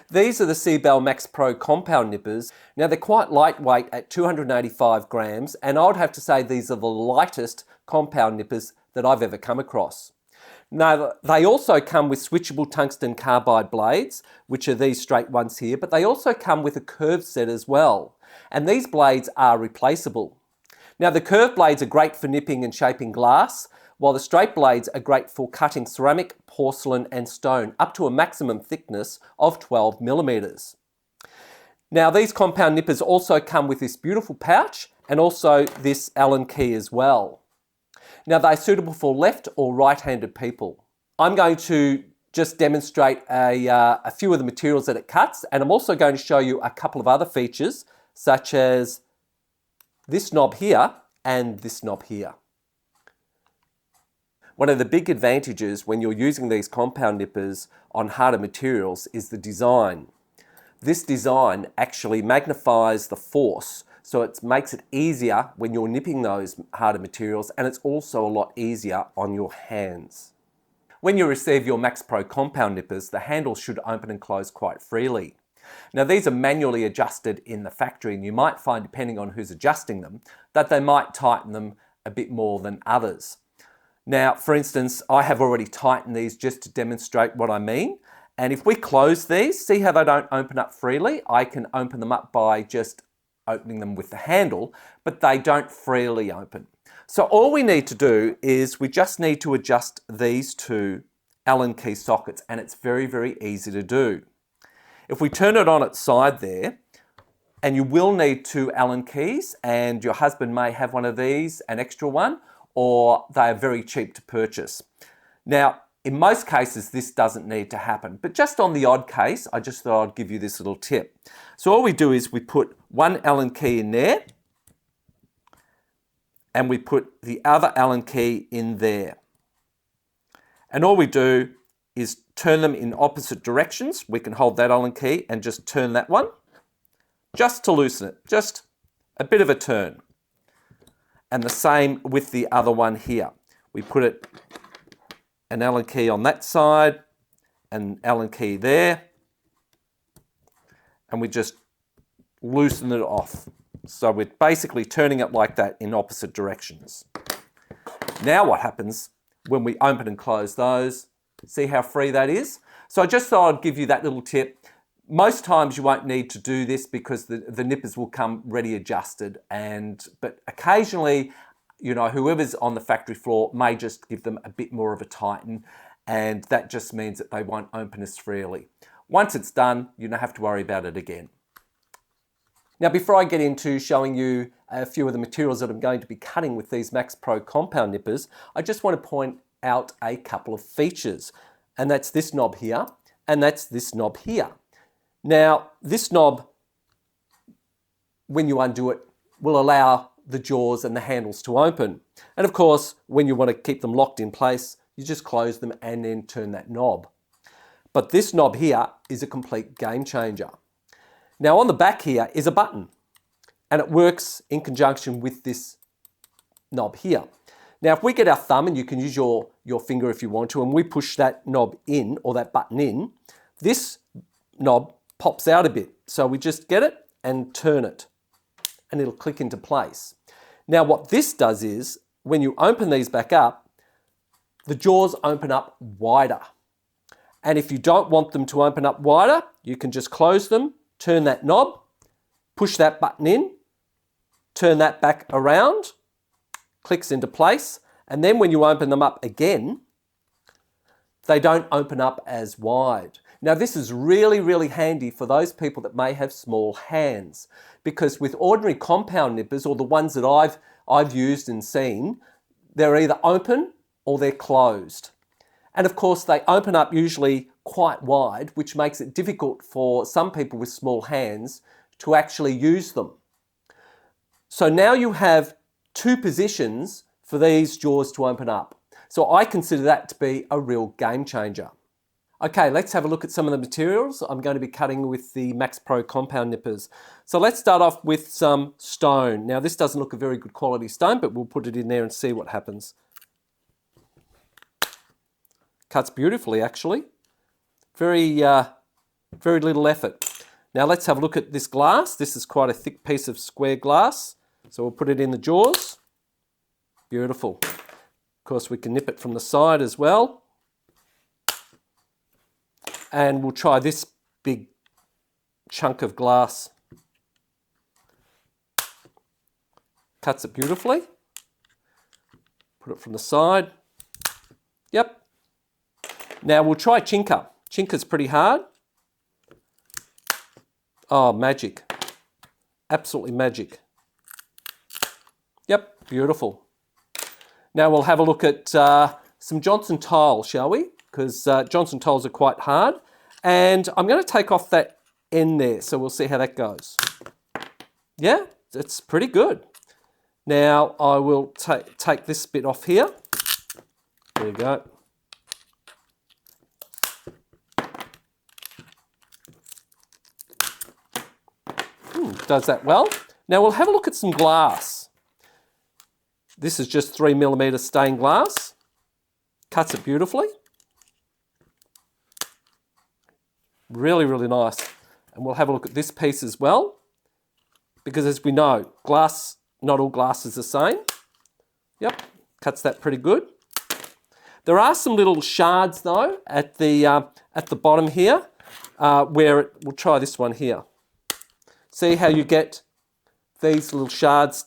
These are the SeaBell Max Pro compound nippers. Now they're quite lightweight at 285 grams, and I would have to say these are the lightest compound nippers that I've ever come across. Now they also come with switchable tungsten carbide blades, which are these straight ones here, but they also come with a curved set as well. And these blades are replaceable. Now the curved blades are great for nipping and shaping glass, while the straight blades are great for cutting ceramic, porcelain and stone up to a maximum thickness of 12 millimeters. Now these compound nippers also come with this beautiful pouch and also this Allen key as well. Now they're suitable for left or right-handed people. I'm going to just demonstrate a few of the materials that it cuts, and I'm also going to show you a couple of other features such as this knob here and this knob here. One of the big advantages when you're using these compound nippers on harder materials is the design. This design actually magnifies the force, so it makes it easier when you're nipping those harder materials, and it's also a lot easier on your hands. When you receive your Max Pro compound nippers, the handles should open and close quite freely. Now these are manually adjusted in the factory, and you might find, depending on who's adjusting them, that they might tighten them a bit more than others. Now, for instance, I have already tightened these just to demonstrate what I mean. And if we close these, see how they don't open up freely? I can open them up by just opening them with the handle, but they don't freely open. So all we need to do is we just need to adjust these two Allen key sockets, and it's very, very easy to do. If we turn it on its side there, and you will need two Allen keys, and your husband may have one of these, an extra one, or they are very cheap to purchase. Now, in most cases, this doesn't need to happen, but just on the odd case, I just thought I'd give you this little tip. So all we do is we put one Allen key in there, and we put the other Allen key in there. And all we do is turn them in opposite directions. We can hold that Allen key and just turn that one, just to loosen it, just a bit of a turn. And the same with the other one here. We put an Allen key on that side, an Allen key there, and we just loosen it off. So we're basically turning it like that in opposite directions. Now what happens when we open and close those? See how free that is? So I just thought I'd give you that little tip. Most times you won't need to do this because the nippers will come ready adjusted, but occasionally, you know, whoever's on the factory floor may just give them a bit more of a tighten, and that just means that they won't open as freely. Once it's done, you don't have to worry about it again. Now, before I get into showing you a few of the materials that I'm going to be cutting with these Max Pro compound nippers, I just want to point out a couple of features, and that's this knob here, and that's this knob here. Now, this knob, when you undo it, will allow the jaws and the handles to open. And of course, when you want to keep them locked in place, you just close them and then turn that knob. But this knob here is a complete game changer. Now, on the back here is a button, and it works in conjunction with this knob here. Now, if we get our thumb, and you can use your finger if you want to, and we push that knob in, or that button in, this knob pops out a bit. So we just get it and turn it, and it'll click into place. Now what this does is, when you open these back up, the jaws open up wider. And if you don't want them to open up wider, you can just close them, turn that knob, push that button in, turn that back around, clicks into place, and then when you open them up again, they don't open up as wide. Now this is really, really handy for those people that may have small hands, because with ordinary compound nippers, or the ones that I've used and seen, they're either open or they're closed. And of course they open up usually quite wide, which makes it difficult for some people with small hands to actually use them. So now you have two positions for these jaws to open up. So I consider that to be a real game changer. Okay, let's have a look at some of the materials I'm going to be cutting with the Max Pro compound nippers. So let's start off with some stone. Now this doesn't look a very good quality stone, but we'll put it in there and see what happens. Cuts beautifully actually. Very Very little effort. Now let's have a look at this glass. This is quite a thick piece of square glass. So we'll put it in the jaws. Beautiful. Of course, we can nip it from the side as well. And we'll try this big chunk of glass. Cuts it beautifully. Put it from the side. Yep. Now we'll try chinker. Chinker's pretty hard. Oh, magic. Absolutely magic. Yep, beautiful. Now we'll have a look at some Johnson tile, shall we? Because Johnson tiles are quite hard. And I'm going to take off that end there, so we'll see how that goes. Yeah, it's pretty good. Now I will take this bit off here. There you go. Does that well. Now we'll have a look at some glass. This is just 3mm stained glass. Cuts it beautifully. Really, really nice. And we'll have a look at this piece as well. Because as we know, glass, not all glass is the same. Yep, cuts that pretty good. There are some little shards though at the bottom here, we'll try this one here. See how you get these little shards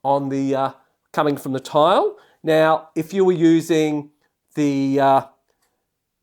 on the coming from the tile. Now, if you were using the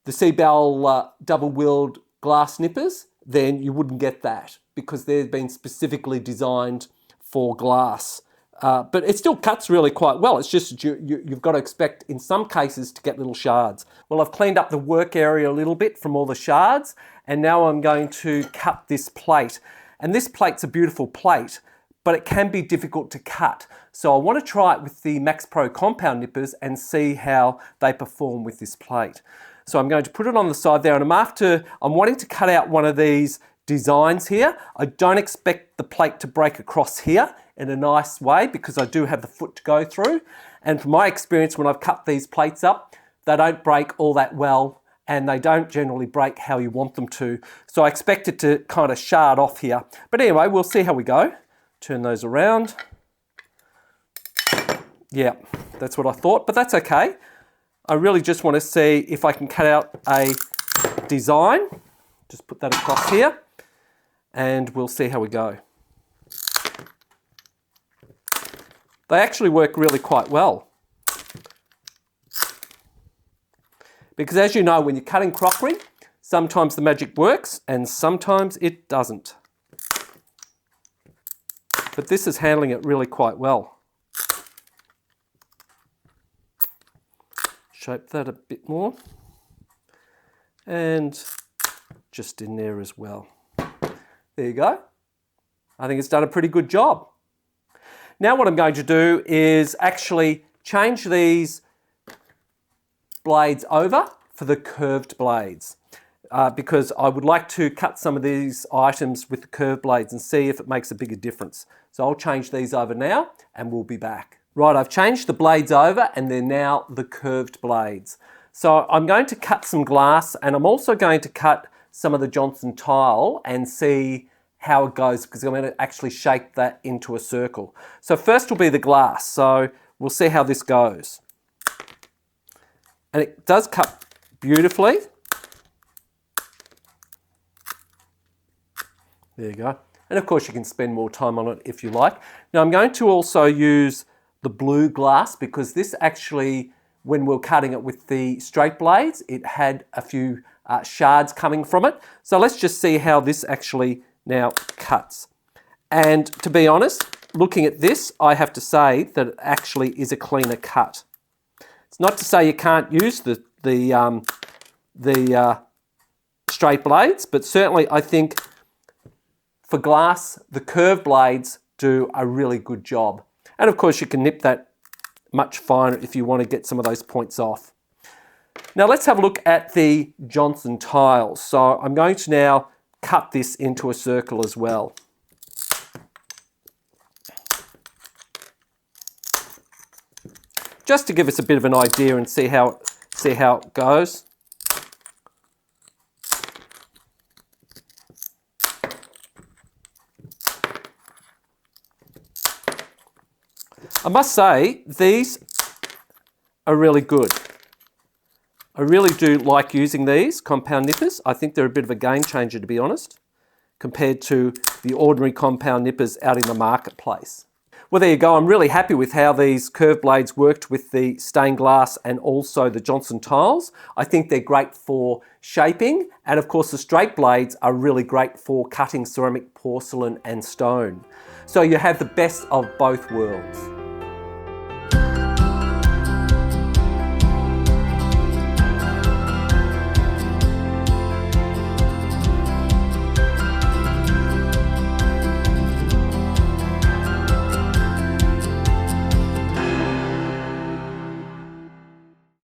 SeaBell double-wheeled glass nippers, then you wouldn't get that because they've been specifically designed for glass. But it still cuts really quite well. It's just you've got to expect in some cases to get little shards. Well, I've cleaned up the work area a little bit from all the shards, and now I'm going to cut this plate. And this plate's a beautiful plate, but it can be difficult to cut. So I want to try it with the Max Pro compound nippers and see how they perform with this plate. So I'm going to put it on the side there, and I'm wanting to cut out one of these designs here. I don't expect the plate to break across here in a nice way because I do have the foot to go through. And from my experience, when I've cut these plates up, they don't break all that well, and they don't generally break how you want them to. So I expect it to kind of shard off here. But anyway, we'll see how we go. Turn those around. Yeah, that's what I thought, but that's okay. I really just want to see if I can cut out a design. Just put that across here, and we'll see how we go. They actually work really quite well. Because as you know, when you're cutting crockery, sometimes the magic works and sometimes it doesn't. But this is handling it really quite well. Shape that a bit more. And just in there as well. There you go. I think it's done a pretty good job. Now what I'm going to do is actually change these blades over for the curved blades because I would like to cut some of these items with the curved blades and see if it makes a bigger difference. So I'll change these over now and we'll be back. Right, I've changed the blades over and they're now the curved blades. So I'm going to cut some glass and I'm also going to cut some of the Johnson tile and see how it goes because I'm going to actually shape that into a circle. So first will be the glass. So we'll see how this goes. And it does cut beautifully. There you go. And of course you can spend more time on it if you like. Now I'm going to also use the blue glass because this actually, when we're cutting it with the straight blades, it had a few shards coming from it. So let's just see how this actually now cuts. And to be honest, looking at this, I have to say that it actually is a cleaner cut. It's not to say you can't use the straight blades, but certainly I think for glass, the curved blades do a really good job. And of course you can nip that much finer if you want to get some of those points off. Now let's have a look at the Johnson tiles. So I'm going to now cut this into a circle as well. Just to give us a bit of an idea and see how it goes. I must say, these are really good. I really do like using these compound nippers. I think they're a bit of a game changer, to be honest, compared to the ordinary compound nippers out in the marketplace. Well, there you go. I'm really happy with how these curved blades worked with the stained glass and also the Johnson tiles. I think they're great for shaping, and of course the straight blades are really great for cutting ceramic, porcelain and stone. So you have the best of both worlds.